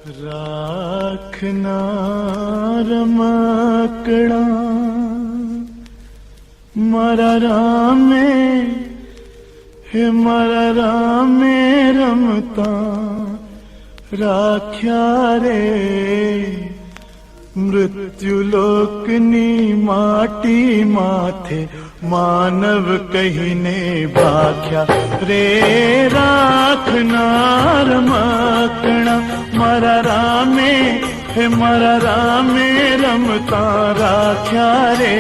રાખના રમકડા મારા રામે હે મારા રામે રમતા રાખ્યા રે મૃત્યુલોકની માટી માથે માનવ કહીને ભાખ્યા રે રાખનાર રમકડા મારા રામે હે મારા રામે રમતા રાખ્યા રે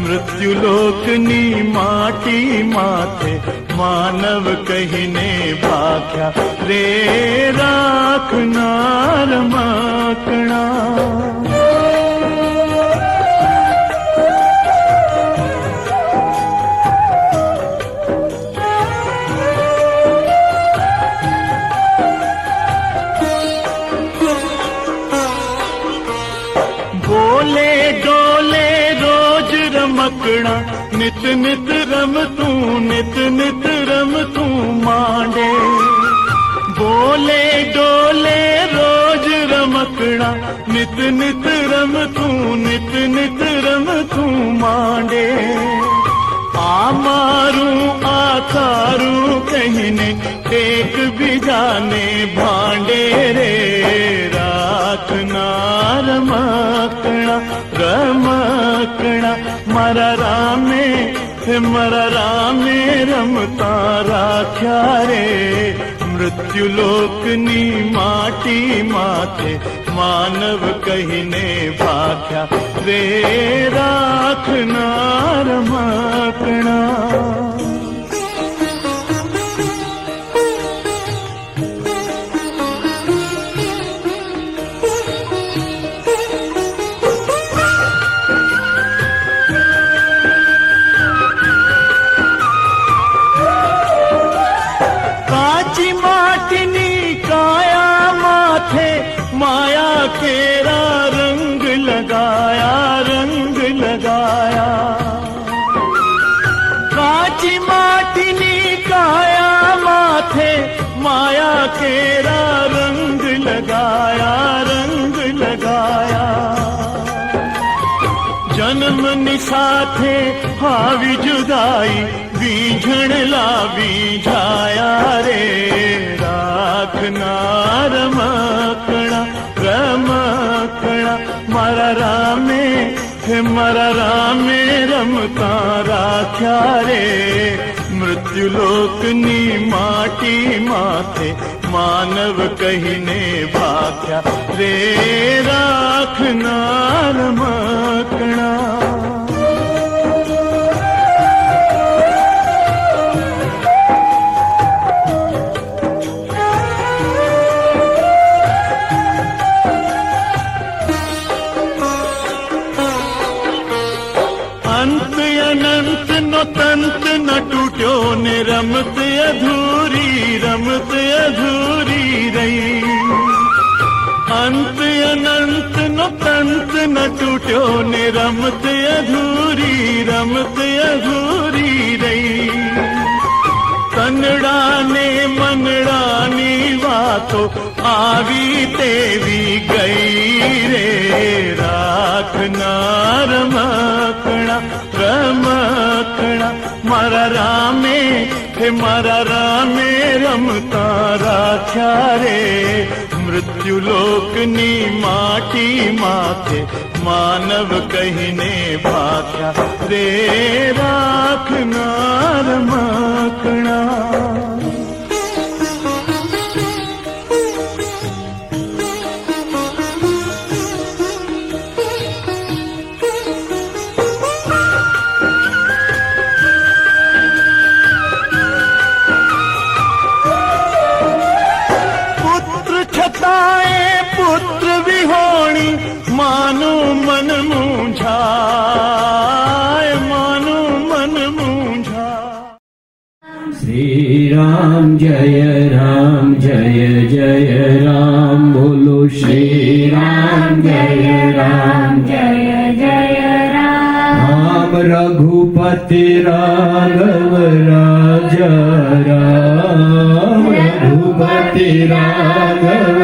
મૃત્યુલોકની માટી માથે માનવ કહીને ભાખ્યા રે રાખનાર રમકડા बोले डोले रोज रमकड़ा नित नित रम तू नित नित रम तू मांडे बोले डोले रोज रमकड़ा नित नित रम तू नित नित रम तू मांडे आ मारू आ थारू कहीने एक बिजाने भांडे रे રાખનાર રમકડા રમકડા મારા રામે હે મારા રામે રમતા રાખ્યા રે મૃત્યુલોકની માટી માથે માનવ કહીને ભાખ્યા રે રાખનાર રમકડા माया केरा रंग लगाया रंग लगाया काची माटिनी काया माथे माया केरा रंग लगाया रंग लगाया जन्म निसाथे हावी जुदाई बीझण लावी जाया रे રાખનાર રમકડા રમકડા મારા રામે હે મારા રામે રમતા રાખ્યા રે મૃત્યુલોકની માટી માથે માનવ કહીને ભાખ્યા રે રાખનાર રમકડા अंत अनंत नो तंत न टूट्यो ने रमत अधूरी रही अंत अनंत नो तंत न टूट्यो ने रमत अधूरी रही तनड़ा ने मनड़ा नी वातो आवी तेवी गई रे રાખનાર રમકડા રમકડા મારા રામે હે મારા રામે રમતા રાખ્યા રે મૃત્યુલોકની માટી માથે માનવ કહીને ભાખ્યા રે રાખનાર રમકડા पुत्र विहोणी मानु मन मूंझाए मानु मन मूंझा श्री राम जय जय राम बोलो श्री राम जय जय राम रघुपति राघव राजा राम रघुपति राघव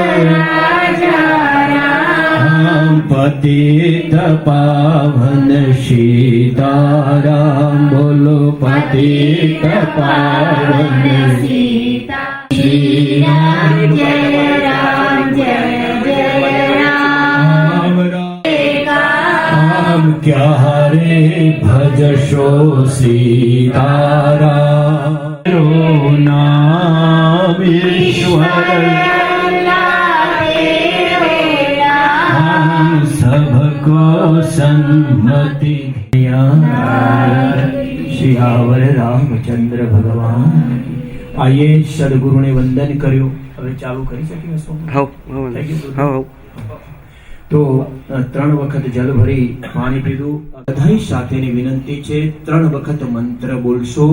पतित पावन सीताराम बोलो पतित पावन सीता श्री राम जय राम राम क्या रे भजशो सीताराम रो नाम ईश्वर सबको सन्मति श्रीयावर रामचंद्र भगवान। आइए सदगुरु ने वंदन કર્યો। હવે ચાલુ કરી શકીએ છો? તો 3 વખત જલ ભરી પાણી પીધું। બધાય સાથેની વિનંતી છે 3 વખત મંત્ર બોલશો।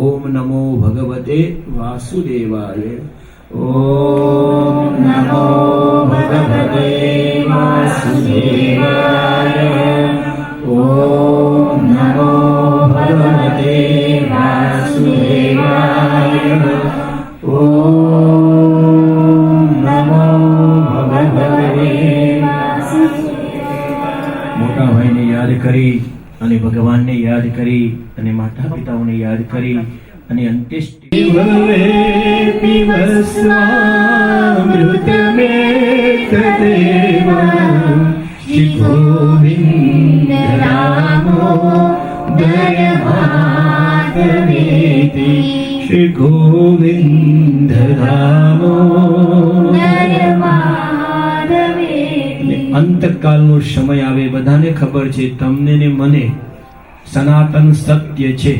ઓમ નમો ભગવતે વાસુદેવાય। ઓમ નમો ભગવતે વાસુદેવાય। ઓમ નમો ભગવતે વાસુદેવાય। ઓમ નમો ભગવતે મોટા ભાઈને યાદ કરી અને ભગવાનને યાદ કરી અને માતા પિતાઓને યાદ કરી અને અંત્યેષ્ટિ શ્રી ગોવિંદ રામો શ્રી ગોવિંદ રામો। અંતકાલનો સમય આવે બધાને ખબર છે, તમને ને મને સનાતન સત્ય છે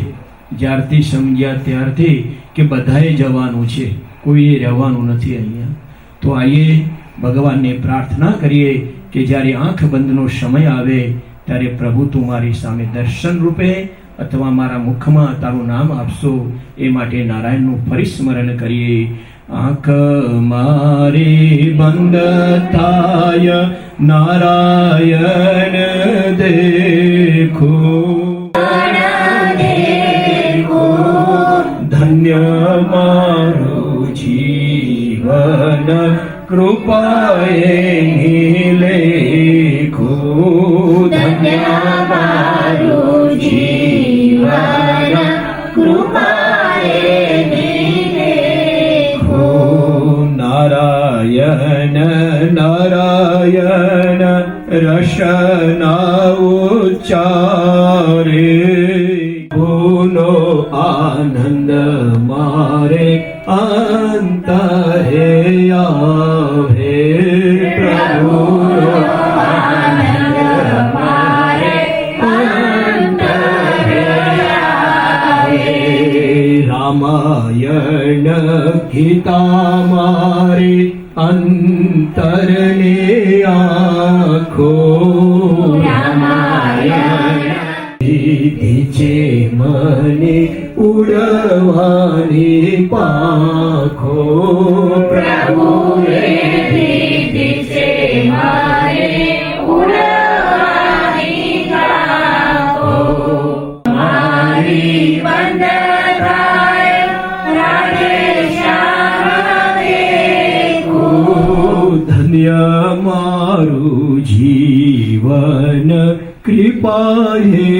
જ્યારથી સમજ્યા ત્યારથી કે બધાએ જવાનું છે, કોઈએ રહેવાનું નથી અહીંયા। તો આઈએ ભગવાનને પ્રાર્થના કરીએ કે જ્યારે આંખ બંધનો સમય આવે ત્યારે પ્રભુ તું મારી સામે દર્શન રૂપે અથવા મારા મુખમાં તારું નામ આપશો, એ માટે નારાયણનું ફરી સ્મરણ કરીએ। આંખ મારી બંધ થાય નારાયણ દેખો, ધન્ય મારું જીવન કૃપાએ લેખો, ધન્ય મારું જીવન કૃપાએ લેખો। નારાયણ નારાયણ રસના ઉચ્ચારે, ભૂનો આનંદ મારે અંતરે આવે, પ્રભુનો આનંદ મારે અંતરે આવે। રામાયણ ગીતા મારે અંતરને આંખો, રામાયણ છે મને ઉડવાની પાંખો, પ્રભુએ દીધી છે મને ઉડવાની પાંખો। મારી બંધ થાય રાધે શ્યામ દેખો, ધન્ય મારું જીવન કૃપાએ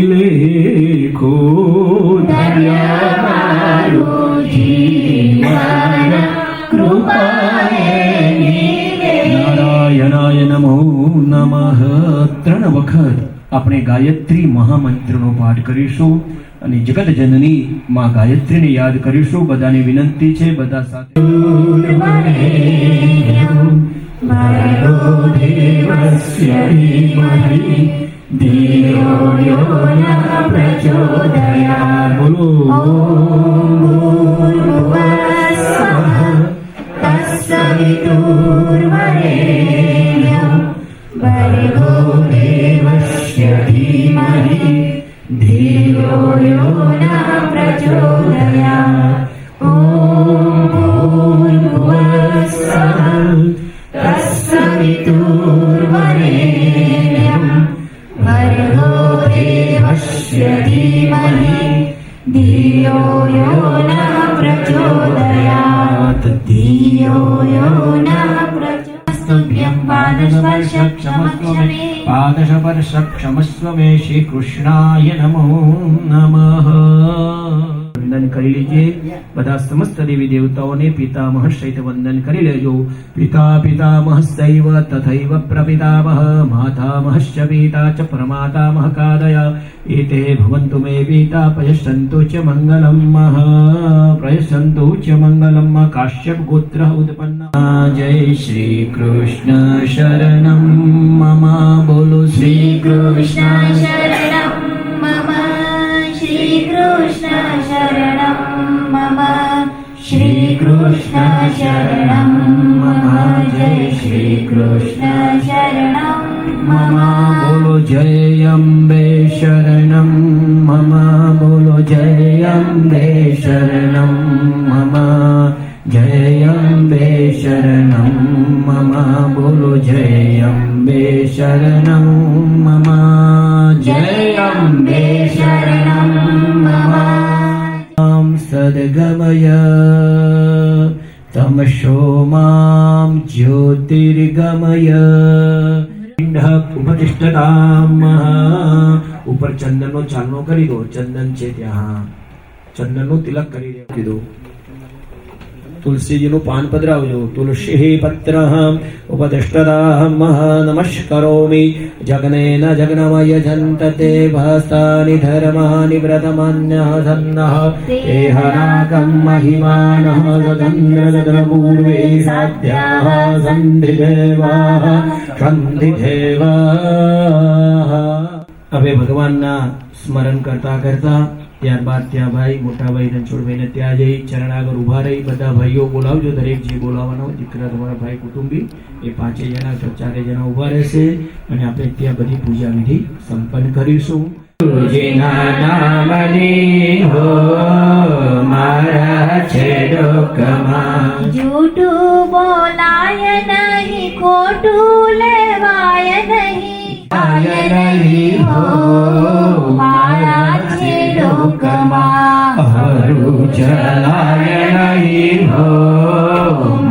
લેખો, ધન્ય મારું જીવન કૃપાએ લેખો। નારાયણાય નમો નમઃ। 3 વખત આપણે ગાયત્રી મહામંત્રનો પાઠ કરીશું અને જગત જનની માં ગાયત્રીને યાદ કરીશું। બધાને વિનંતી છે, બધા સાથે ભર્ગો દેવસ્ય ધીમહિ ધિયો યો ન પ્રચોદયાત્। બોલો ભૂર્ભુવસ્સઃ તત્સવિતુર્વરેણ્યં ભર્ગો દેવસ્ય ધીમહિ ધિયો યો ન પ્રચોદયાત્। ઓમ ભૂર્ભુવસ્સઃ તત્સવિતુર્વરેણ્યં ભર્ગો દેવસ્ય ધીમહિ ધિયો યો ન પ્રચોદયાત્। ધિયો યો ન પ્રચોદયાત્। નમસ્તુભ્યં પાદસ્પર્શ ક્ષમસ્વ મે પાદસ્પર્શ ક્ષમસ્વ મે શ્રી કૃષ્ણાય નમો નમઃ. વંદન કરી લીજીએ બધા સમસ્ત દેવી દેવતાઓને પિતામહ સહિત વંદન કરી લેજો. પિતા પિતામહ સૈવ તથૈવ પ્રપિતામહ માતામહશ્ચ પિતા ચ પ્રમાતામહ કાદય એતે ભવન્તુ મે પિતા પયસન્તુ ચ મંગલમ પ્રયસન્તુ ચ મંગલમ. કાશ્યપ ગોત્ર ઉત્પન્ન. જય શ્રી કૃષ્ણ શરણમ મમ. બોલો શ્રી કૃષ્ણ શરણમ મમ શ્રી કૃષ્ણ શરણમ મમ શ્રી કૃષ્ણ શરણમ મમ જય શ્રી કૃષ્ણ શરણમ મમ. બોલો જય અંબે શરણમ મમ. બોલો જય અંબે શરણમ મમ. જય અંબે શરણમ મમ. બોલો જય અંબે શરણમ મમ. જય અંબે શરણમ મમ. સદગમય તમશો મામ જ્યોતિર્ગમય ઉપતિષ્ઠતામ. ઉપર ચંદનનો ચાલનો કરી દો. ચંદન છે ત્યાં ચંદનનો તિલક કરી દો. કીધું તુલસીજીનું પાન પધરાવજો. તુલસી પત્ર ઉપતિષ્ઠતામ નમસ્કરોમિ. જગ્નેન જગ્નમય જંતતે ભાસ્તાનિ ધર્માનિ વ્રતમાન્યસન્નઃ એહનાકં મહિમાનઃ સદન્દ્ર પૂર્વે સાધ્યાઃ સંધિદેવાઃ સંધિદેવાઃ. હવે ભગવાનના સ્મરણ કરતા કરતા ત્યારબાદ ત્યાં ભાઈ મોટા ભાઈ રણછોડભાઈને ત્યાં જઈ ચરણ આગળ ઉભા રહી બધા ભાઈઓ બોલાવજો. દરેક જે બોલાવવાનો દીકરા તમારા ભાઈ કુટુંબી એ 5 જણા 4 જણા ઉભા રહેશે અને આપણે ત્યાં બધી પૂજા વિધિ સંપન્ન કરીશું. ગુરુજીના નામની હો મારા છે ડોકમાં. જૂઠું બોલાય નહીં ખોટું લેવાય નહીં હો મારા છે લોકમાં. હરું ચલાય નહીં હો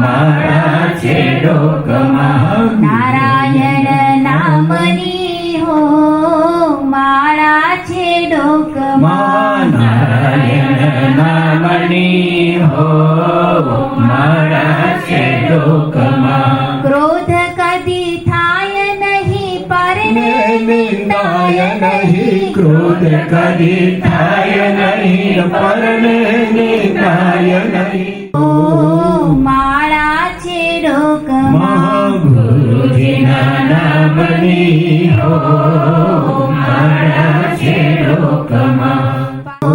મારા છે ડોકમાં. નારાયણ નામની હો માળા છે ડોકમાં. નારાયણ નામની હો મારા છે ડોકમાં. ક્રોધ કદી થાય નહીં પરને નિંદાય નહીં. ક્રોધ કદી થાય નહીં પરને નિંદાય નહીં. ઓ માળા છે ડોકમાં. ગુરુજીના નામની હો માળા છે ડોકમાં. ઓ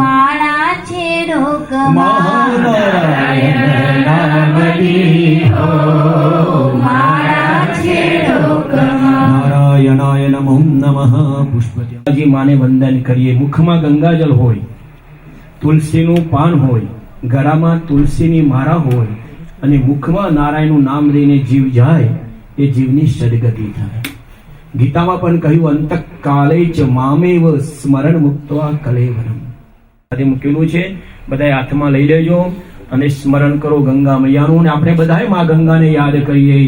માળા છે ડોકમાં. નારાયણ નામની હો માળા છે ડોકમાં. નારાયણાય નમો નમઃ. પુષ્પજી માને વંદન કરીએ. મુખમાં ગંગાજળ હોય, તુલસીનું પાન હોય, ગળામાં તુલસીની માળા હોય અને મુખમાં નારાયણનું નામ લઈને જીવ જાય એ જીવની સદગતિ થાય. ગીતામાં પણ કહ્યું અંતકાલે ચ મામેવ સ્મરણ મુક્ત્વા કલેવરમ. મૂકેલું છે, બધા હાથમાં લઈ લેજો અને સ્મરણ કરો ગંગા મૈયાનું. અને આપણે બધાએ માં ગંગાને યાદ કરીએ.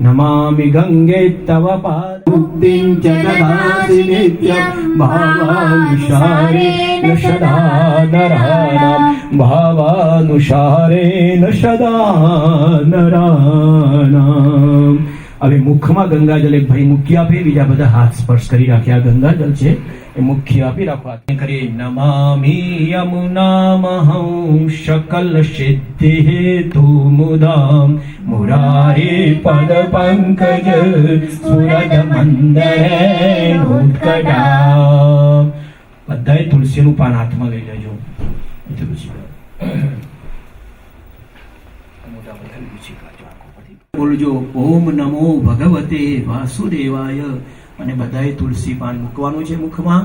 નમામિ ગંગે તવ પાદુક્તિં ચ દદાસि નિત્યં ભાવાનુસારેણ સદા નરાણાં. ભાવાનુસારેણ સદા નરાણાં. હવે મુખમાં ગંગાજલ એક ભાઈ મુખ્ય આપે, બીજા બધા હાથ સ્પર્શ કરી રાખ્યા. ગંગાજલ છે એ મુખ્ય આપી રાખવા કરીએ. નમામિ યમુનામહં શકલ સિદ્ધિ હેતુ મુદામ મુરારે પદ પંકજ સુરદ મંદરે ઉત્કટા. બધાએ તુલસીનું પાન હાથમાં લઈ લેજો. બોલજો ઓમ નમો ભગવતે વાસુદેવાય. અને બધાએ તુલસી પાન મૂકવાનું છે મુખમાં.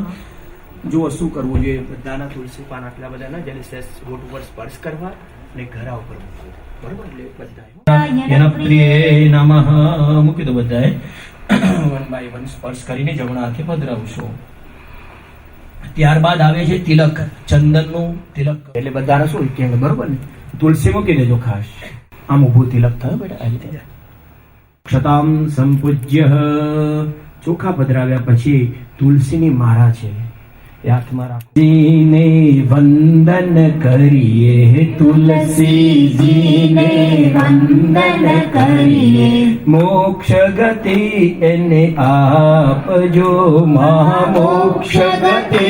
જો શું કરવું જોઈએ, બધાના તુલસી પાન આટલા બધાના જેને હોઠ ઉપર સ્પર્શ કરવા અને ઘરા ઉપર મૂકવું. બરોબર? એટલે બધાએ એના પ્રિય નમઃ મૂકી દો. બધાએ 1 by 1 સ્પર્શ કરીને જમણા હાથે પધરાવશો. ત્યારબાદ આવે છે તિલક, ચંદનનું તિલક. એટલે બધાને શું કે બરોબર ને, તુલસી મૂકી દેજો ખાસ. આમ ઊભું તિલક થયો બેટા, આ રીતે ક્ષતામ સંપૂજ્ય. ચોખા પધરાવ્યા પછી તુલસીની માળા છે એ હાથમાં રાખો. જીને વંદન કરીએ, તુલસીજીને વંદન કરીએ. મોક્ષ ગતિ એને આપજો, મોક્ષ ગતિ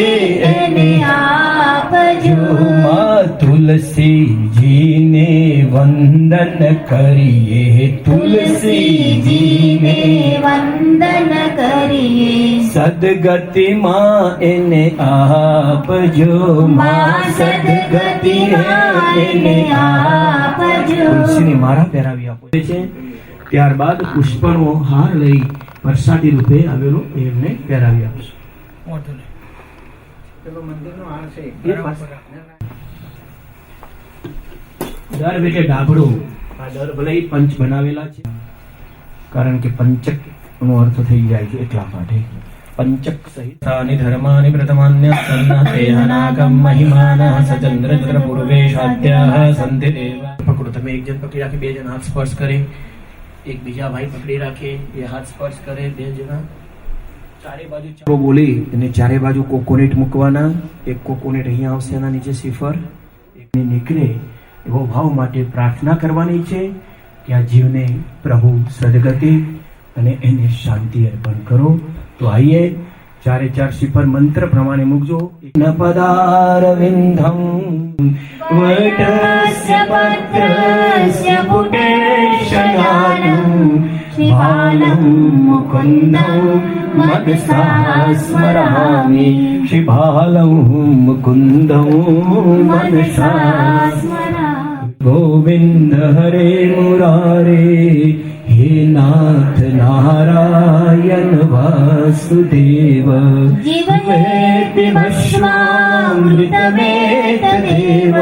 એને આપજો. તુલસીજીને વંદન કરીએ, તુલસીજીને વંદન કરીએ. સદગતિમાં એને આપજો, માં સદગતિમાં એને આપજો. તુલસીની માળા પહેરાવી આપો છે. ત્યારબાદ પુષ્પનો હાર લઈ પ્રસાદી રૂપે આવેલો એમને પહેરાવી આપશે. દર વેટે ડાબડો, આ દર ભલે પંચ બનાવેલા છે, કારણ કે પંચક નો અર્થ થઈ જાય છે એટલા માટે. પંચક સહિત તાની ધર્માની પ્રથમાન્ય સન્નતેહનાકમ મહિમાનઃ સચંદ્ર ચંદ્ર પૂર્વેશાદ્યાઃ સંતિ દેવ. પકડો, તમે એક જણ પકડી રાખી, બે જણ હાથ સ્પર્શ કરે, એક બીજા ભાઈ પકડી રાખે, એ હાથ સ્પર્શ કરે, બે જણા ચારે બાજુ ચારો બોલી અને ચારે બાજુ કોકોનેટ મૂકવાના. એક કોકોનેટ અહીંયા આવશે, એના નીચે શ્રીફળ એકને નીકળે એવો ભાવ માટે પ્રાર્થના કરવાની છે કે આ જીવને પ્રભુ સદગતિ અને એને શાંતિ અર્પણ કરો. તો આઈએ ચારે ચાર શ્રીફળ મંત્ર પ્રમાણે મૂકજો. ન પદારવિંદમ વટસ્ય પત્રસ્ય પુટેશયાનં શ્રીબાલં મુકુંદં મનસા સ્મરામિ. શ્રીબાલં મુકુંદં મનસા સ્મરામિ. ગોવિંદ હરે મુરારે, હે નાથ નારાયણ વાસુદેવ. જીવનેતિ ભસ્મામૃતમેતદેવ.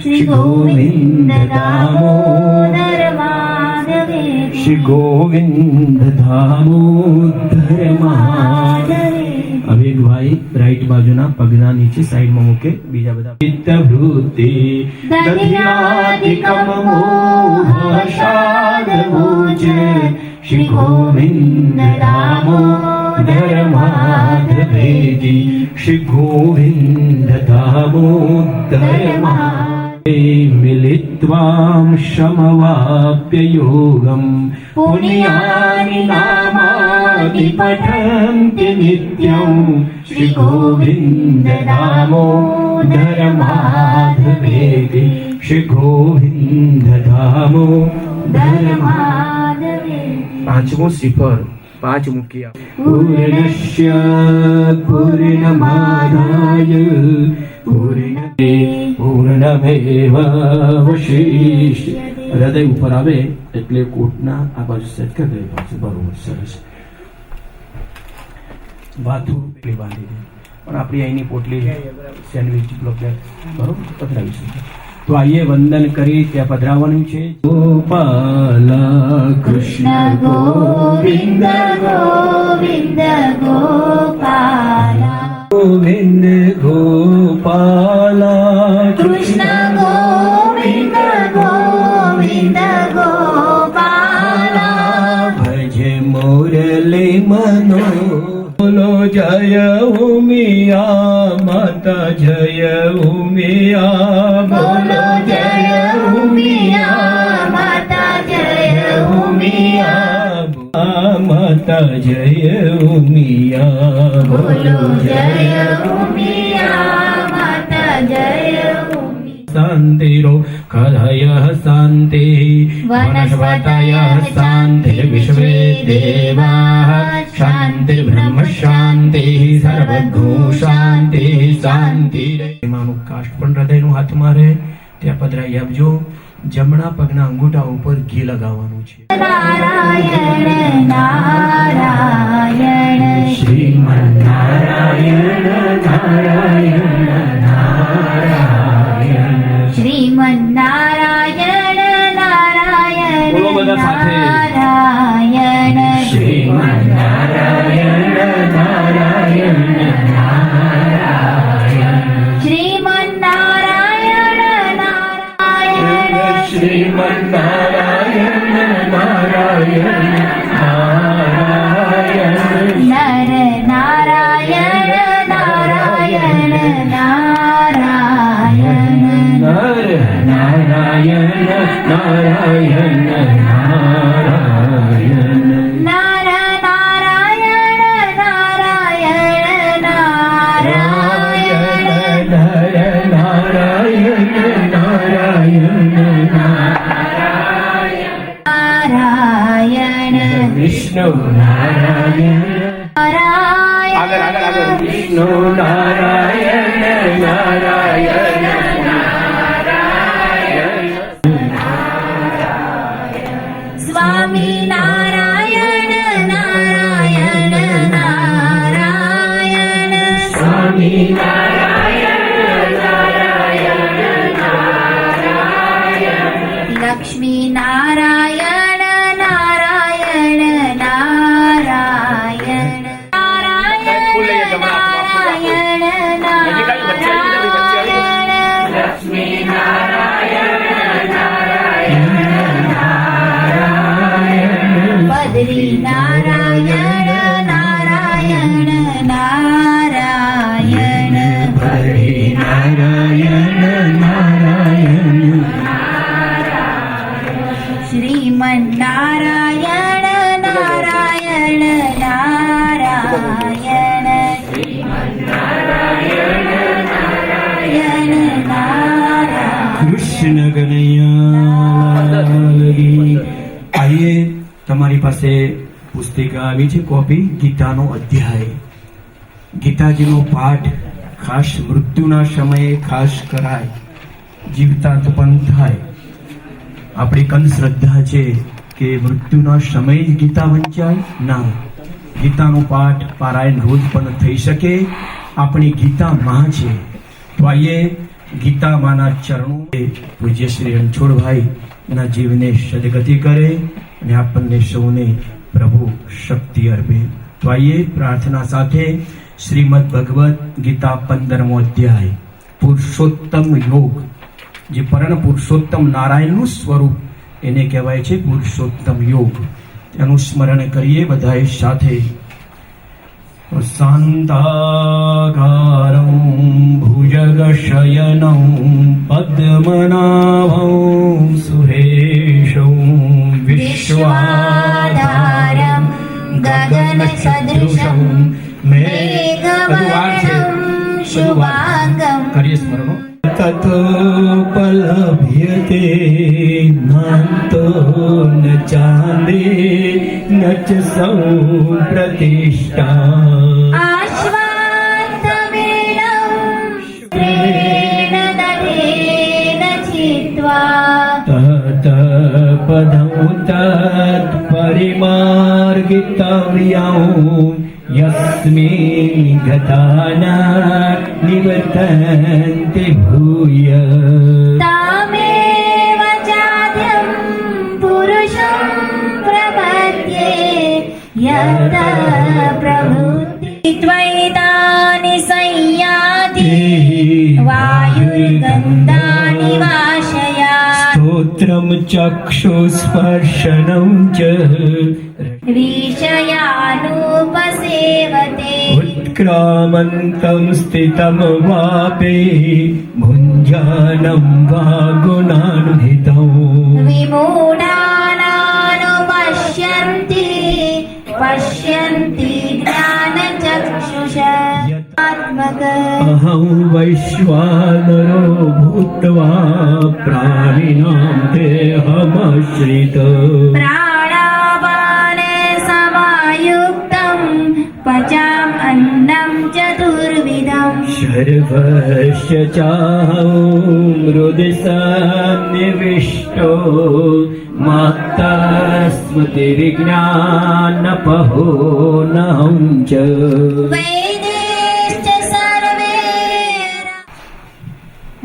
શ્રી ગોવિંદ દામોદર માધવે. શ્રી ગોવિંદ દામોદર માધવે. હવે એક ભાઈ રાઈટ બાજુના પગના નીચે સાઈડમાં મૂકે, બીજા બધા ચિત્તવૃત્તિ દધ્યાધિકમ મોહાશાદભુજ. શ્રી ગોવિંદ દામોદર માધવેજી. શ્રી ગોવિંદ દામોદર માધવે. મિલિત્વામ સમવાપ્ય યોગમ પુણ્યાનિ નામાનિ પઠન્તિ નિત્યં. શ્રી ગોવિંદ દામોદર માધવે. શ્રી ગોવિંદ દામોદર માધવે. પાંચમો શ્રીફળ 5 મૂકી આપો. પૂર્ણસ્ય પૂર્ણમાદાય પૂર્ણમેવાવશિષ્ય. હૃદય ઉપર આવે એટલે કોટના આ બાજુ સેટ કરી દે પાછું. બરોબર, સરસ. વાતું પેલી બાંધી દે, પણ આપણી અહીંની પોટલી સેન્ડવિચ બ્લોક બરોબર પધરાવીશું. તો આઈએ વંદન કરી ત્યાં પધરાવવાનું છે. ગોપાલા કૃષ્ણ ગોવિંદ ગોવિંદ ગોપાલા. ગોવિંદ ગોપાલા કૃષ્ણ ગોવિંદ ગોવિંદ ગોપાલા. ભજ મુરલી મનો. બોલો જય ઉમિયા માતા, જય ઉમિયા. બોલો જય ઉમિયા માતા, જય ઉમિયા. માતા જય ઉમિયા. બોલો જય ઉમિયા માતા, જય ઉમિયા. શાંતિરો કલયઃ શાંતિ વનસ્પતયઃ શાંતિ વિશ્વે દેવાઃ શાંતિ બ્રહ્મ શાંતિ સર્વભૂ શાંતિ શાંતિ. એમાંનું કાષ્ટ પણ હૃદયનું હાથમાં રહે ત્યાં પધરાઈ આપજો. જમણા પગના અંગૂઠા ઉપર ઘી લગાવવાનું છે. નારાયણ નારાયણ. શ્રીમન નારાયણ નારાયણ નારાયણ. શ્રીમન નારાયણ નારાયણ. બોલો બધા સાથે. નારાયણ. શ્રીમન નારાયણ નારાયણ નારાયણ. શ્રીમન નારાયણ નારાયણ. શ્રીમન નારાયણ નારાયણ નારાયણ નર નારાયણ નારાયણ નારાયણ નર નારાયણ નારાયણ નારાયણ નર નારાયણ નારાયણ નારાયણ નારાયણ નારાયણ નારાયણ વિષ્ણુ નારાયણ નારાયણ વિષ્ણુ નારાયણ નારાયણ સ્વામી નારાયણ નારાયણ નારાયણ સ્વામી નારાયણ લક્ષ્મી નારાયણ નારાયણ નારાયણ નારાયણ નારાયણ નારાયણ લક્ષ્મી નારાયણ બદ્રી નારાયણ નારાયણ નારાયણ હરે નારાયણ નારાયણ શ્રીમન નારાયણ નારાયણ નારાયણ નારાયણ નારાયણ કૃષ્ણ કનૈયા આઈએ તમારી પાસે પુસ્તિકા આવી છે કોપી ગીતાનો અધ્યાય ગીતાજીનો પાઠ ખાસ મૃત્યુના સમયે ખાસ કરાય જીવતા તો પણ થાય આપણી કંદ શ્રદ્ધા છે કે મૃત્યુના સમયે જ ગીતા વંચાય ના ગીતાનો પાઠ પારાયણ રોજ પણ થઈ શકે આપણી ગીતા માં છે તો આઈએ ગીતા માના ચરણો પૂજ્ય શ્રી રણછોડભાઈ ના જીવને સદગતિ કરે અને આપણને સૌને પ્રભુ શક્તિ અર્પે તો આઈએ પ્રાર્થના સાથે શ્રીમદ ભગવદ ગીતા 15મો અધ્યાય પુરુષોત્તમ યોગ જે પરમ પુરુષોત્તમ નારાયણનું સ્વરૂપ એને કહેવાય છે પુરુષોત્તમ યોગ તેનું સ્મરણ કરીએ બધાએ સાથે શાંતાકારં ભુજગશયनं પદ્મનાભં સુરેશં વિશ્વાધારં ગગનસદૃશં મેઘવર્ણં શુભાંગં કરીએ સ્મરણ તતોપલભ્યતે નાન્તો ન ચાંદે ન ચ સંપ્રતિષ્ઠા આશ્વાસમેણં શ્રેણ દધેન छित्त्वा તત પદં તત્ પરિમાર્ગિતવ્યં યસ્મિन् ગતાના નિવર્તન્તે ભૂય तामेव चाद्यं पुरुषं प्रपद्ये यत प्रवृत्ति त्वैतानि संयाति वायुर्गन्धानि वाशयात् स्तोत्रं चक्षुस्पर्शनं च विषयानुपसेवते उत्क्रामन्तं स्थितं वापे भुञ्जानं वा गुणान्वितं विमूढानानुपश्यन्ति पश्यन्ति ज्ञानचक्षुषा अहं वैश्वानरो भूत्वा प्राणिनां देहमाश्रितो प्राणापाने समायुक्तं पचाम् अन्नं चतुर्विधम् सर्वस्य चाहं हृदि सन्निविष्टो माता स्मृतिर्ज्ञानपहो नहं च वैदेश्च सर्वे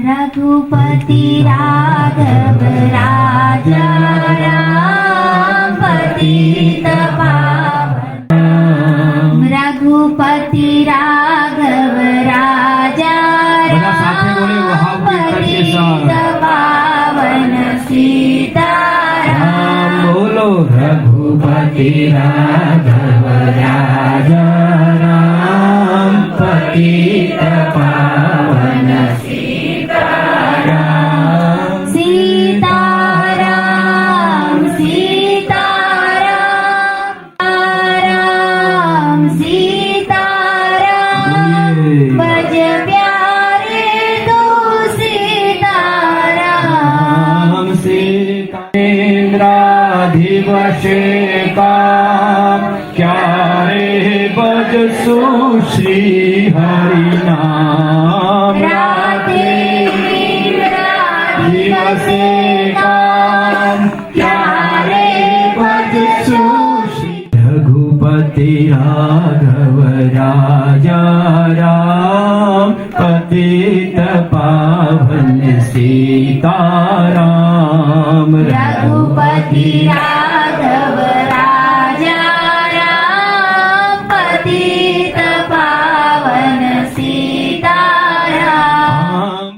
रघुपति राघव राजा राम पतित पावन रघुपति राघव राजा राम पतित पावन सीताराम રઘુપતિ રાઘવ રાજા રામ પતિત પાવન સીતારામ સીતારામ સીતારામ સીતારામ ભજ પ્યારે તો સીતારામ સીતાેન્દ્રાધિવશે કામ ક્યારે ભજસુ શ્રી હરિનામ દિવસે કામ ક્યારે ભજસુ રઘુપતિ રાઘવ રાજા રામ પતિત પાવન સીતારામ રઘુપતિ રાઘવ રાજા રામ પતિત પાવન સીતારામ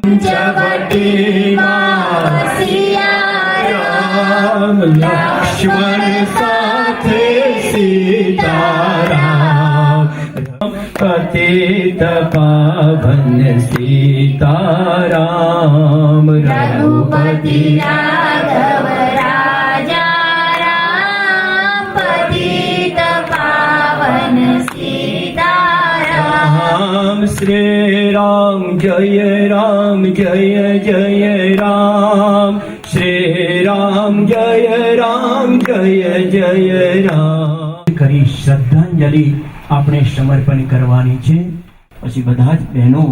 પંચવટી સિયારામ લક્ષ્મણ સાથે સીતારામ પતિત પાવન સીતારામ રઘુપતિ રાઘવ રાજા રામ પતિત પાવન સીતારામ શ્રી રામ જય રામ શ્રી રામ જય રામ કરી શ્રદ્ધાંજલિ આપણે સમર્પણ કરવાની છે. પછી બધા જ બહેનો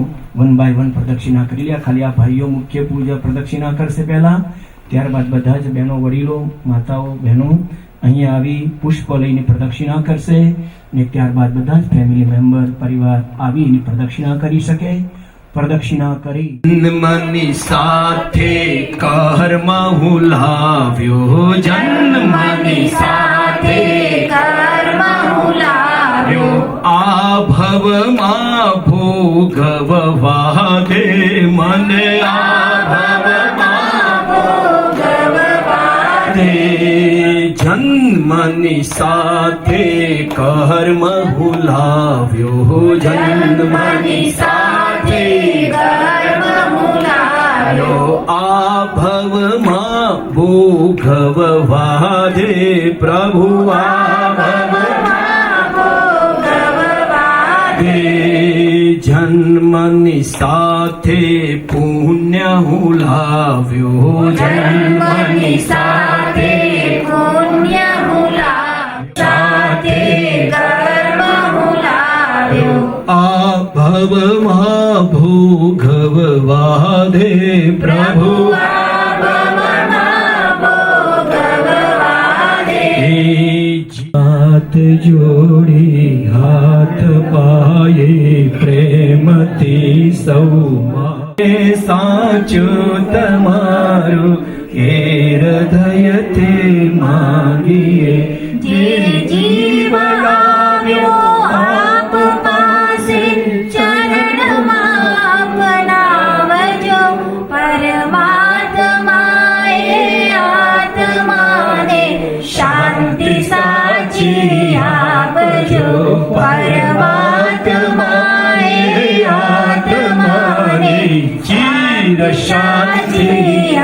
1 બાય 1 પ્રદક્ષિણા કરી લે. ખાલી આ ભાઈઓ મુખ્ય પૂજા પ્રદક્ષિણા કરશે પહેલા, ત્યારબાદ બધા જ બહેનો, વડીલો, માતાઓ, બહેનો અહીંયા આવી પુષ્પ લઈને પ્રદક્ષિણા કરશે ને ત્યારબાદ બધા જ ફેમિલી મેમ્બર, પરિવાર આવીને પ્રદક્ષિણા કરી શકે. પ્રદક્ષિણા કરી જન્મની સાથે કર્મ હું લાવ્યો, જન્મની સાથે કર્મ હુલાવ્યો આ ભવમાં ભોગવવા દે મને, આ ભવમાં ભોગવવા દે. જન્મની સાથે કર્મ હું લાવ્યો, જન્મની સાથે કર્મ હુલાવ્યો આ ભવમાં ભોગવવા દે પ્રભુ, આ ભવમાં ભોગવવા દે. જન્મની સાથે પુણ્ય હું લાવ્યો, જન્મની સાથે પુણ્ય હુલાવ્યો, સાથે કર્મ હુલાવ્યો આ ભવમાં ભોગવવા દે પ્રભુ, હાથ જોડી હાથ પાયે પ્રેમથી સૌ સાચું તમારું એ હૃદયથી માંગીએ. જે જીવ લાવ્યો આપ પાસે ચરણમાં બનાવજો, પરમાત્માએ આત્માને શાંતિ સાચી આપજો, પરમાત્માએ આત્માને ચિર શાંતિ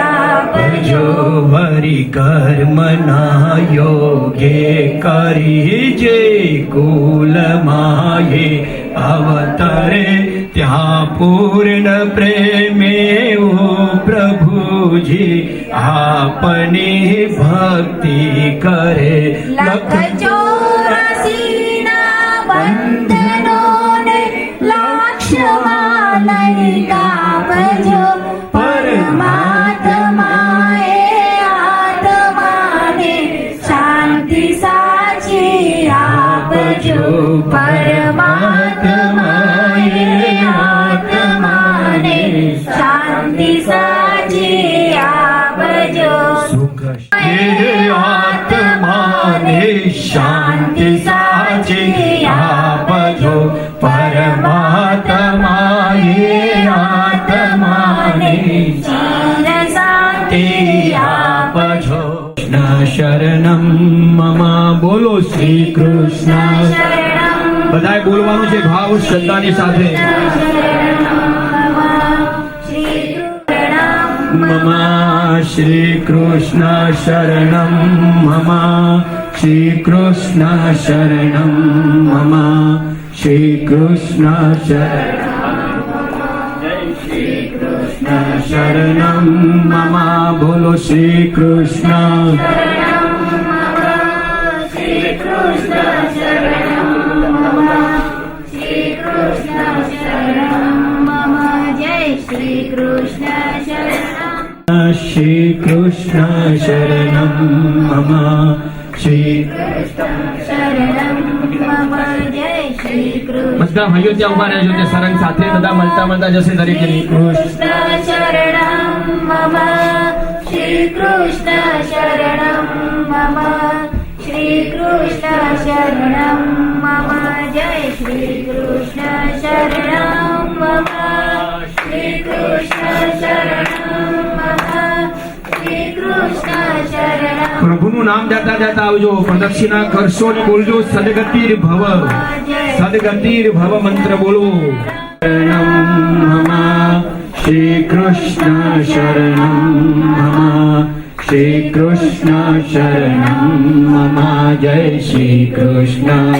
આપજો. વરી કર્મના યોગે કરી જે કુલમાયે અવતરે ત્યાં પૂર્ણ પ્રેમે ઓ પ્રભુજી આપની ભક્તિ કરે. લખ 84 ના બંધનોને લાક્ષમાં લઈ કાપજો, પરમાત્માએ આત્માને શાંતિ સાચી આપજો, પરમાત્માએ આત્માને શાંતિ સાચી આપજો. સુખ આત્માને શાંતિ સાચી આપજો, પરમાત્માએ આત્માને ચિર શાંતિ આપજો. કૃષ્ણ શરણમ મમ. બોલો શ્રી કૃષ્ણ. બધાએ બોલવાનું છે ભાવ શ્રદ્ધાની સાથે. મમ શ્રી કૃષ્ણ શરણમ મમ. શ્રી કૃષ્ણ શરણમ મમ. શ્રી કૃષ્ણ શરણમ મમ. બોલો શ્રી કૃષ્ણ. શ્રી કૃષ્ણ શરણમ મમ. શ્રી બધા ભાઈઓ ત્યાં ઉભા રહેજો તે સરંગ સાથે બધા મળતા મળતા જશે દરેક કૃષ્ણ શરણમ મમ. શ્રી કૃષ્ણ શરણમ મમ. શ્રી કૃષ્ણ શરણમ મમ. જય શ્રી કૃષ્ણ શરણમ મમ. શ્રી કૃષ્ણ શરણમ મમ. શ્રી કૃષ્ણ શરણમ. પ્રભુનું નામ જાતા જાતા આવજો. પ્રદક્ષિણા કરશો ને બોલજો સદગતિર ભવ. સદગતિર ભવ મંત્ર બોલવો. શરણમ મમ. શ્રી કૃષ્ણ શરણમ મમ. શ્રી કૃષ્ણ શરણમ મમ. જય શ્રી કૃષ્ણ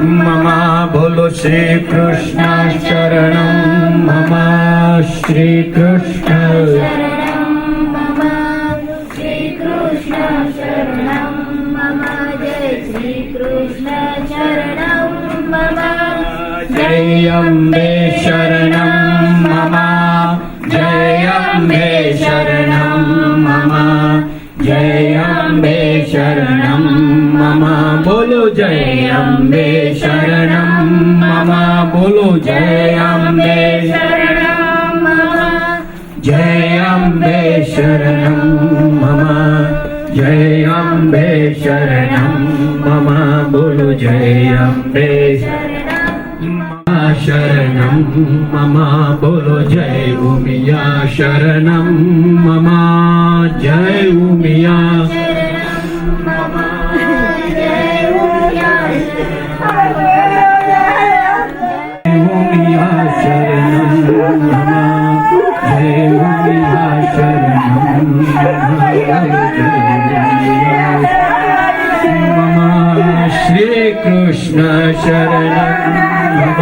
મમ. બોલો શ્રી કૃષ્ણ શરણમ મમ. શ્રી કૃષ્ણ જય અંબે શરણમ મમ. જય અંબે શરણમ મમ. જય અંબે શરણમ મમ. બોલો જય અંબે શરણમ મમ. બોલો જય અંબે શરણમ મમ. જય અંબે શરણમ મમ. જય અંબે શરણમ મમ. બોલો જય અંબે શરણમ મમ. બોલો જય ઉમિયા શરણમ મમ. જય ઉમિયા ઉમિયા શરણમ મમ. જય ઉમિયા શરણમ મમ. શ્રી કૃષ્ણ શરણમ મમ.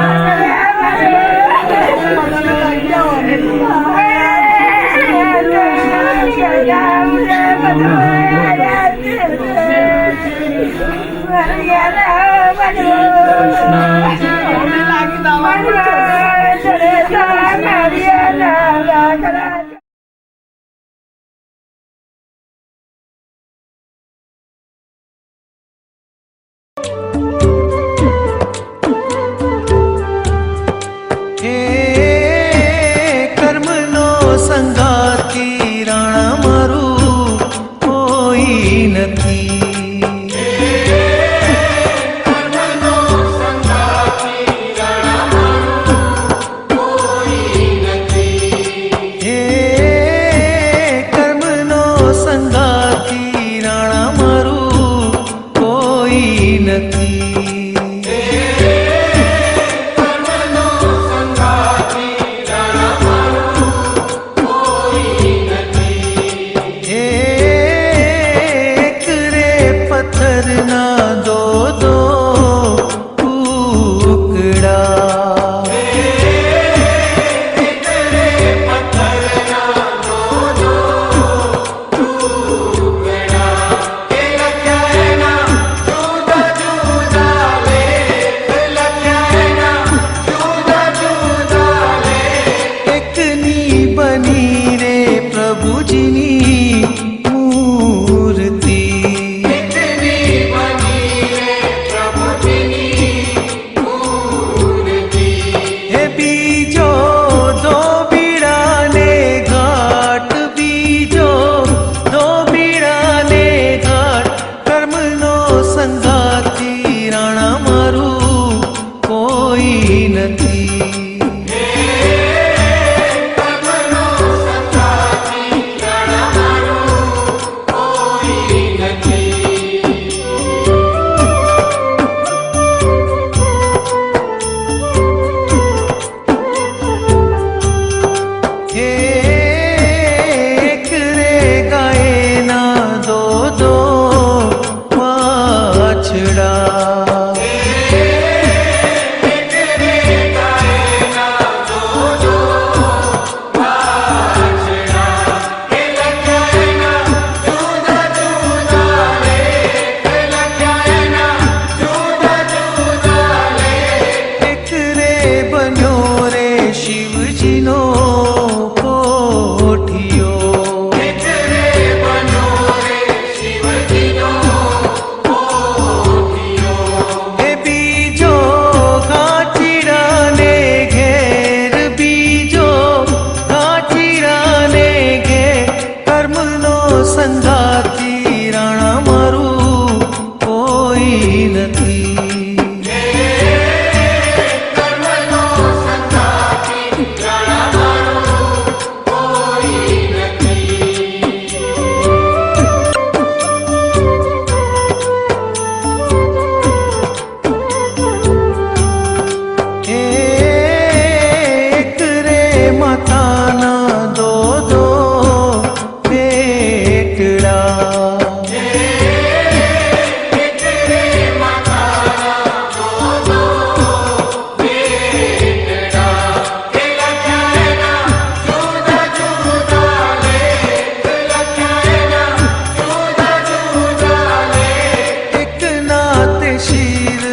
एक नाथ शीर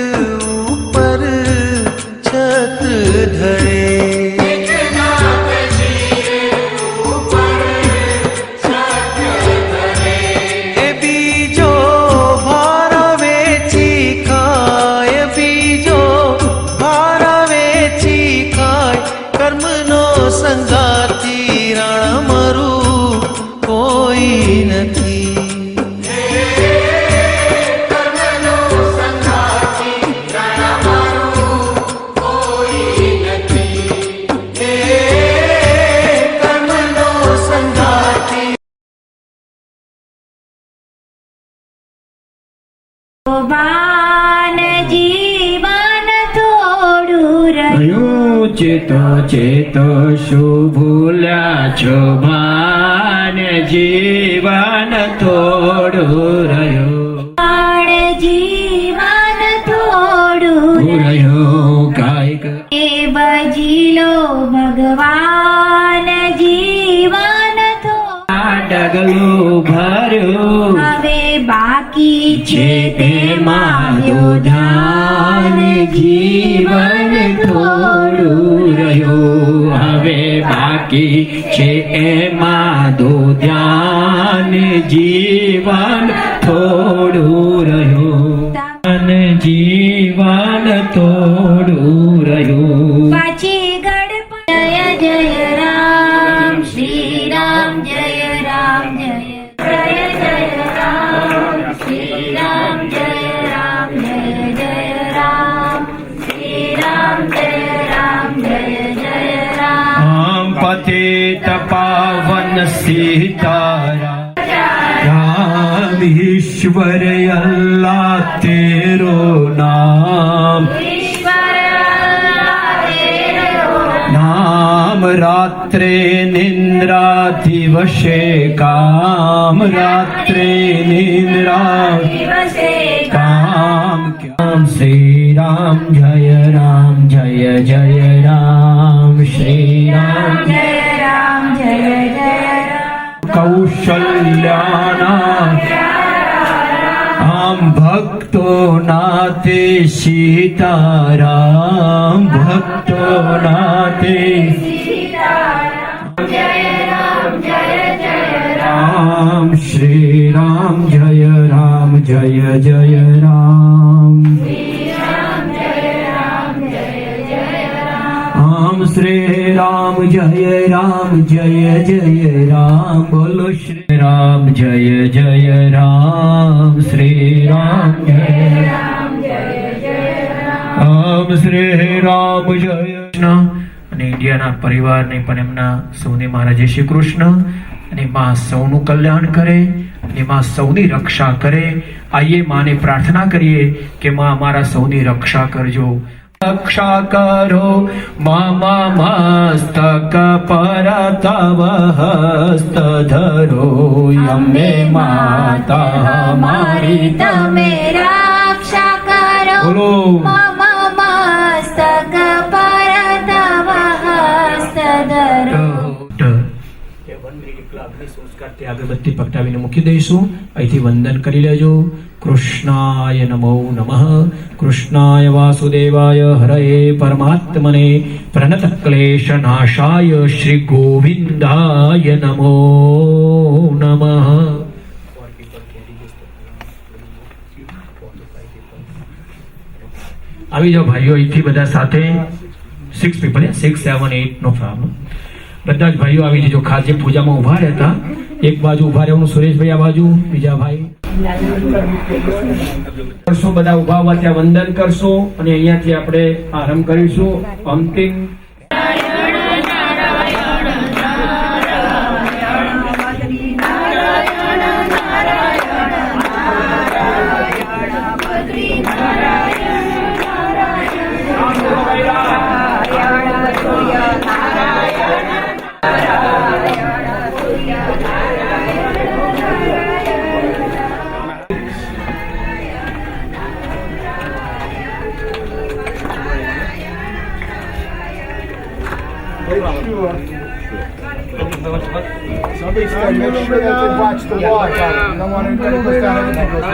ऊपर छत धरे, એ બીજો ભારા વેચી ખાય, બીજો ભારા વેચી ખાય, કર્મનો સંગાતી રાણા મારું કોઈ નથી. કર્મનો સંગાતી બાન જીવન થોડું રહ્યું, ચેતો ચેતો શું ભૂલ્યા છો ભાન જીવન થોડું રહ્યું, બાણ જીવન થોડું રહ્યું કાંઈક એ બજીલો ભગવાન જીવન થોડું ડગલું ભર્યું હવે બાકી છે તેમાં દોધાન જીવન થોડું રહ્યું, હવે બાકી છે એમાં દોધાન જીવન થોડું રહ્યું, અને જીવન થોડું રહ્યું. પાછી ગણપતિ જય જય રામ શ્રી રામ જય રામ જય જય રામ શ્રી રામ જય રામ જય જય રામ શ્રી રામ જય રામ જય જય રામ. આમ પતિત પાવન સીતારામ રામ ઈશ્વર અલ્લાહ તેરો નામ, ઈશ્વર તેરો નામ રાત્રે નિંદ્રા દિવસે કામ, રાત્રે નિંદ્રા દિવસે કામ ક્યામ. શ્રી રામ જય રામ જય જય રામ, શ્રી રામ જય રામ જય જય રામ. કૌશલ્યાના આમ ભક્તો નાતે સીતારામ, ભક્તો નાતે જય રામ જય જય રામ, શ્રી રામ જય રામ જય જય રામ, આમ શ્રી રામ જય રામ જય જય રામ, બોલો શ્રી રામ જય જય રામ, શ્રી રામ જય રામ, શ્રી રામ જય કૃષ્ણ. અને ઇન્ડિયાના પરિવારને પણ એમના સૌને મારા જય શ્રી કૃષ્ણ. અને માં સૌનું કલ્યાણ કરે અને માં સૌની રક્ષા કરે. આઈએ માને પ્રાર્થના કરીએ કે માં અમારા સૌની રક્ષા કરજો, રક્ષા કરો મામા મસ્તક પર તવ હસ્ત ધરો, અમે માતા મારી તમે રક્ષા કરો બોલો મમ મસ્તક પર તવ હસ્ત ધરો. અગરબત્તી પકડાવીને મૂકી દઈશું. અહીંથી વંદન કરી લેજો. કૃષ્ણાય નમો નમઃ, કૃષ્ણાય વાસુદેવાય હરયે પરમાત્મને પ્રણત ક્લેશ નાશાય શ્રી ગોવિંદાય નમો નમઃ. આવી જાઓ ભાઈઓ, અહીંથી બધા સાથે 6 people, 6, 7, 8 નો પ્રોબ્લેમ. બધા જ ભાઈઓ આવી જજો. ખાસ જે પૂજામાં ઉભા રહેતા એક બાજુ ઉભા રહેવાનું, સુરેશભાઈ આ બાજુ, બીજા ભાઈ કરશો, બધા ઉભા ઉભા ત્યાં વંદન કરશો અને અહીંયાથી આપણે આરંભ કરીશું. અંતિમ make sure that they watch the watch. You don't want anybody to go down anything goes down.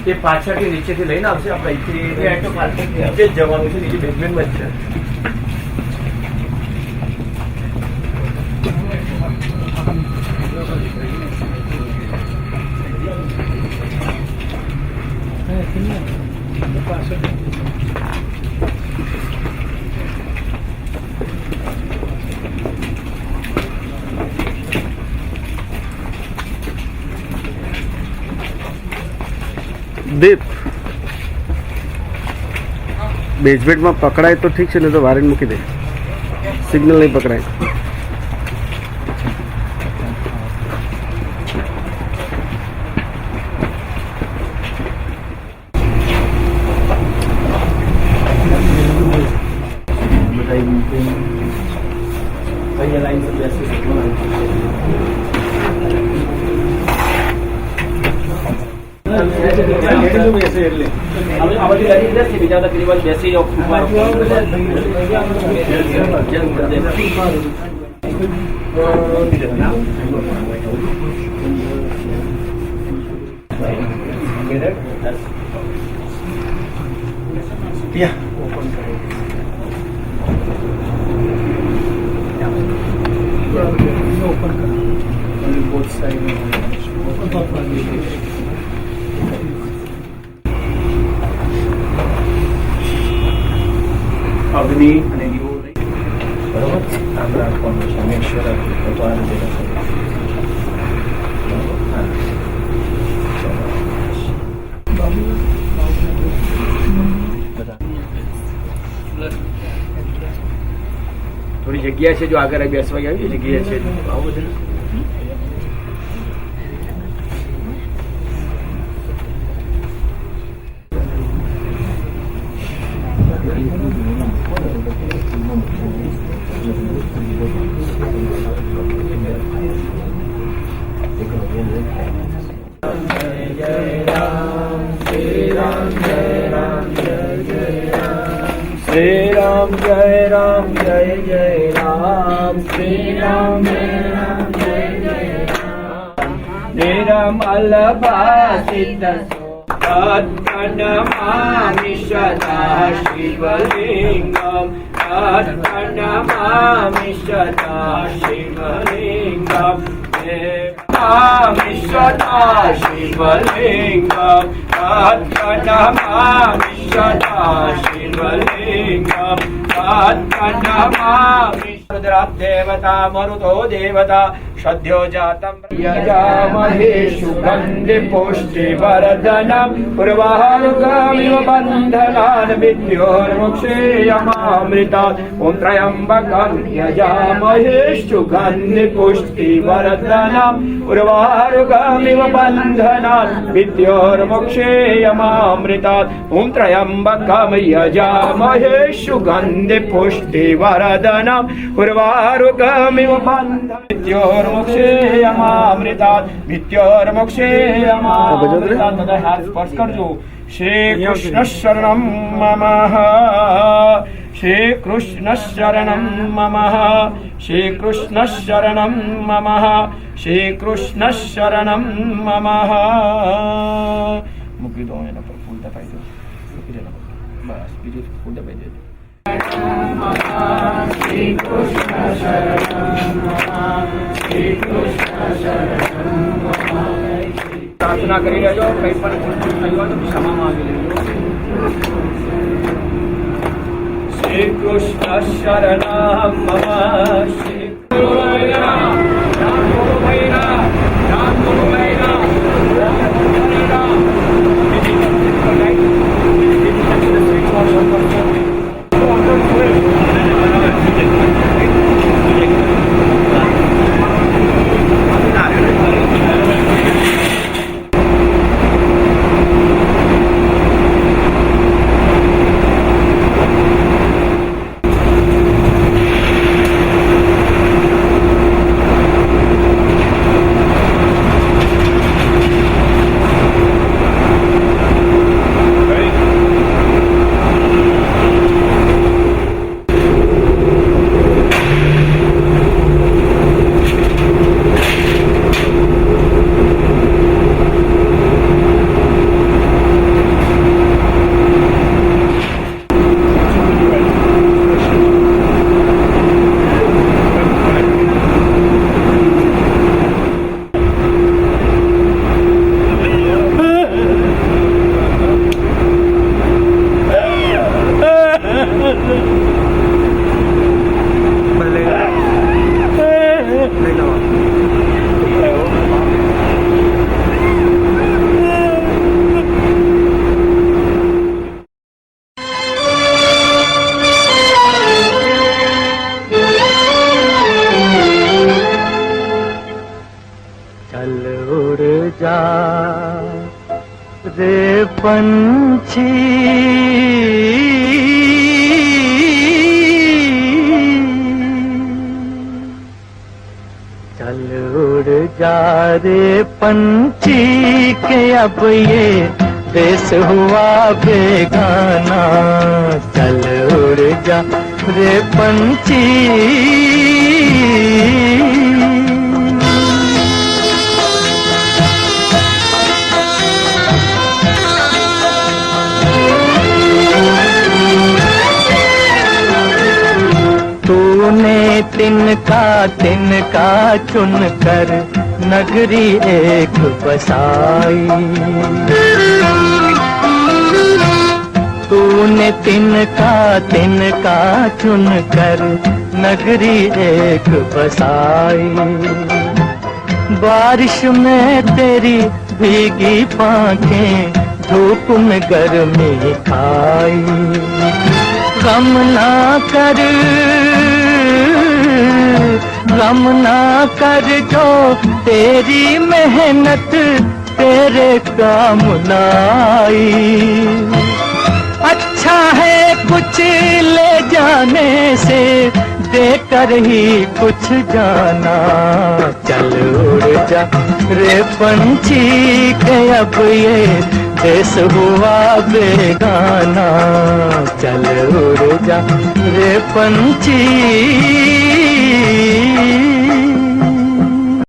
તે પાછળથી નીચેથી લઈને આવશે આપણે અહીંથી નીચે જ જવાનું છે નીચે બેઝમેન્ટમાં જ છે દીપ બેઝમેન્ટમાં પકડાય તો ઠીક છે ને તો વારેન મૂકી દે સિગ્નલ નહીં પકડાય અગ્નિ અને દીવો બરોબર આમ રાખવાનું છે મેક શ્યોર ભગવાન થોડી જગ્યા છે જો આગળ બેસવા આવી જગ્યા છે આવો છે Shri Ram Jai Ram Jai Jai Ram Shri Ram Jai Ram Jai Jai Ram Niramalabhasita Tatpranamami Sada Shivalingam Tatpranamami Sada Shivalingam Nami Sada Shivalingam Tatpranamami Sada Shivalingam Tatpranamami देवता मरुतो देवता सद्यो जातं यजामहे सुगन्धि पुष्टिवर्धनम् उर्वारुकमिव बन्धनान् विद्योर्मुक्षेयमामृतात् ॐ त्र्यम्बकं यजामहे सुगन्धि पुष्टिवर्धनम् उर्वारुकमिव बन्धनान् विद्योर्मुक्षेयमामृतात् ॐ त्र्यम्बकं यजामहे सुगन्धि पुष्टिवर्धनम् उर्वारुकमिव बन्धनान् મોક્ષેયમામૃતાत् મૃત્યોર્મોક્ષેયમામૃતાत् બધા હાથ સ્પર્શ કરજો શ્રી કૃષ્ણ શરણમ મમ શ્રી કૃષ્ણ શરણમ મમ શ્રી કૃષ્ણ શરણમ મમ શ્રી કૃષ્ણ શરણમ મમ મૂકી દો એના પર ફૂલ દબાઈ દો મૂકી દો બસ બીજું ફૂલ દબાઈ દેજો શ્રી કૃષ્ણ શરણમ શ્રી કૃષ્ણ શરણમ પ્રાર્થના કરી લેજો કંઈ પણ ભૂલ થઈ હોય તો ક્ષમા માંગી લેજો શ્રી કૃષ્ણ શરણમ મમ શ્રી रे पंछी चल उड़ जा रे पंछी के अब ये देश हुआ बेगाना चल उड़ जा रे पंछी तूने तिनका चुन कर नगरी एक बसाई तूने तिनका चुन कर नगरी एक बसाई बारिश में तेरी भीगी पांखें धूप में गर्मी खाई गम ना कर जो तेरी मेहनत तेरे काम लाई अच्छा है कुछ ले जाने से देकर ही कुछ जाना चल उड़ जा रे पंछी के अब ये देश हुआ बेगाना चल उड़ जा रे पंछी